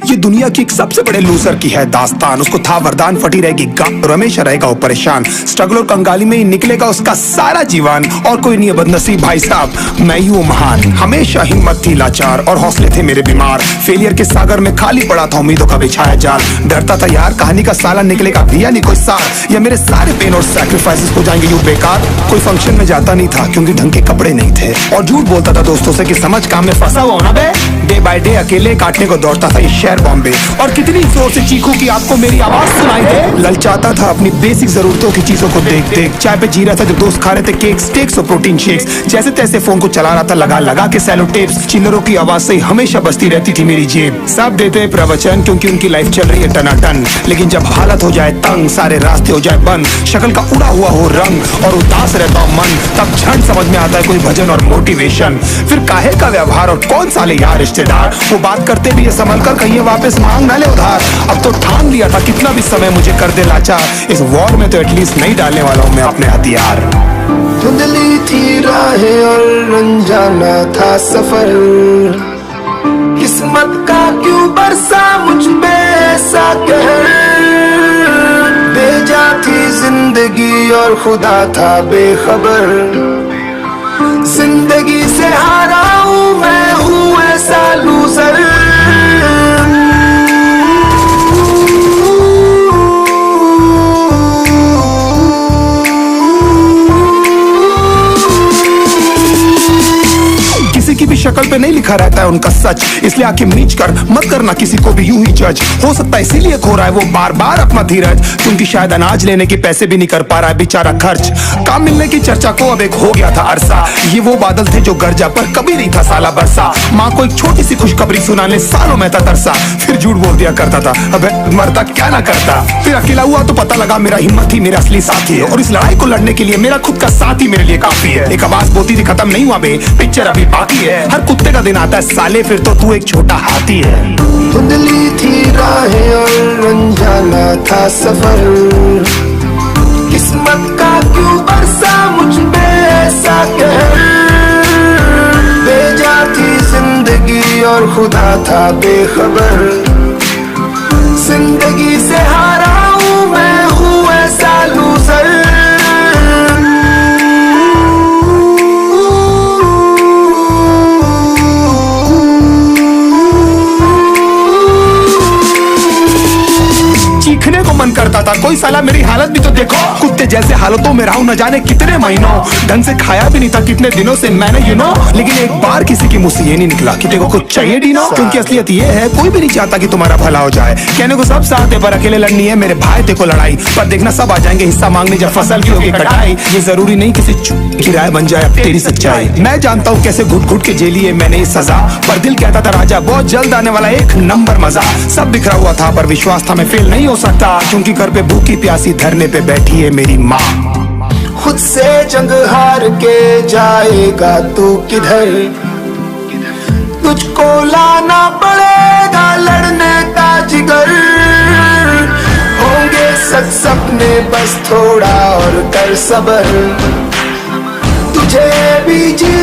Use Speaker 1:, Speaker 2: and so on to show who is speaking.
Speaker 1: ये दुनिया की एक सबसे बड़े लूजर की है दास्तान। उसको था वरदान, फटी रहेगी गांड और हमेशा रहेगा वो परेशान। स्ट्रगल और कंगाली में ही निकलेगा उसका सारा जीवन। और कोई नहीं है बदनसीब भाई साहब, मैं ही हूँ महान। हमेशा हिम्मत थी लाचार और हौसले थे मेरे बीमार। फेलियर के सागर में खाली पड़ा था उम्मीदों का बिछाया जाल। डरता था यार कहानी का साला निकलेगा भैया नहीं कोई सार, या मेरे सारे पेन और सैक्रिफाइसेस हो जाएंगे यूं बेकार। कोई फंक्शन में जाता नहीं था क्योंकि ढंग के कपड़े नहीं थे, और झूठ बोलता था दोस्तों से कि समझ काम में फंसा हुआ ना बे। डे बाय डे अकेले काटने को दौड़ता था ये शहर बॉम्बे। और कितनी जोर से चीखूं कि आपको मेरी आवाज सुनाई दे। ललचाता था अपनी बेसिक जरूरतों की चीजों को देख देख। चाय पे जी रहा था जो दोस्त खा रहे थे केक स्टेक्स और प्रोटीन शेक्स। जैसे तैसे फोन को चला रहा था लगा लगा के सैलो टेप्स। चिल्लरों की आवाज से हमेशा बजती रहती थी मेरी जेब। सब देते प्रवचन क्योंकि उनकी लाइफ चल रही है टनाटन, लेकिन जब हालत हो जाए तंग, सारे रास्ते हो जाए बंद, शक्ल का उड़ा हुआ हो रंग और उदास रहता हो मन, तब क्षण समझ में आता है कोई भजन और मोटिवेशन। फिर काहे का व्यवहार और कौन साले यार रिश्तेदार, वो बात करते भी ये संभल कर कहीं वापस मांग ना ले उधार। अब तो ठान लिया था कितना भी समय मुझे कर दे लाचार, इस वॉर में तो एटलीस्ट नहीं डालने वाला हूँ मैं अपने हथियार।
Speaker 2: धुंधली थी राहें और अनजाना था सफर, किस्मत का क्यों बरसा मुझ पे ऐसा कहर। बेजा थी जिंदगी और खुदा था बेखबर, जिंदगी से हारा हूँ मैं हूँ ऐसा लूजर।
Speaker 1: किसी की भी शक्ल पे नहीं लिखा रहता है उनका सच, इसलिए आंखें मीच कर मत करना किसी को भी यूं ही जज। हो सकता है इसीलिए खो रहा है वो बार बार अपना धीरज, क्योंकि शायद अनाज लेने के पैसे भी नहीं कर पा रहा है बेचारा खर्च। काम मिलने की चर्चा को अब एक हो गया था अरसा, ये वो बादल थे जो गरजा पर कभी नहीं था साला बरसा। माँ को एक छोटी सी खुशखबरी सुनाने सालों में था तरसा, फिर झूठ बोल दिया करता था अबे मरता क्या ना करता। फिर अकेला हुआ तो पता लगा मेरा हिम्मत ही मेरा असली साथी है, और इस लड़ाई को लड़ने के लिए मेरा खुद का साथ ही मेरे लिए काफी है। एक आवाज बोलती थी खत्म नहीं हुआ बे, पिक्चर अभी बाकी है। हर कुत्ते का दिन आता है साले, फिर तो तू एक छोटा हाथी है।
Speaker 2: धुंधली थी राहें और अनजाना था सफर, किस्मत का क्यों बरसा मुझ पे ऐसा कहर। बेजा थी जिंदगी और खुदा था बेखबर, जिंदगी से हारा हूँ मैं हूँ ऐसा लूजर।
Speaker 1: चीखने को मन करता था कोई साला मेरी हालत भी तो देखो। कुत्ते जैसे हालतों में रहा हूं न जाने कितने महीनों, ढंग से खाया भी नहीं था कितने दिनों से मैंने लेकिन एक बार किसी की मुंह से ये नहीं निकला कि तेरे को कुछ चाहिए डीनो। क्योंकि असलियत ये है कोई भी नहीं चाहता कि तुम्हारा भला हो जाए। कहने को सब साथ है पर अकेले लड़नी है मेरे भाई तेरे को लड़ाई, पर देखना सब आ जाएंगे हिस्सा मांगने जब फसल की होगी कटाई। ये जरूरी नहीं किसी किराए बन जाए अब तेरी सच्चाई। मैं जानता हूँ कैसे घुट घुट के झेली है मैंने ये सजा, पर दिल कहता था राजा बहुत जल्द आने वाला एक नंबर मजा। सब बिखरा हुआ था पर विश्वास था मैं फेल नहीं हो सकता, क्योंकि घर पे भूखी प्यासी धरने पे बैठी है मेरी माँ।
Speaker 2: खुद से जंग हार के जाएगा तू किधर, तुझको लाना पड़ेगा लड़ने का जिगर। होंगे सच सपने बस थोड़ा और कर सबर, तुझे भी जी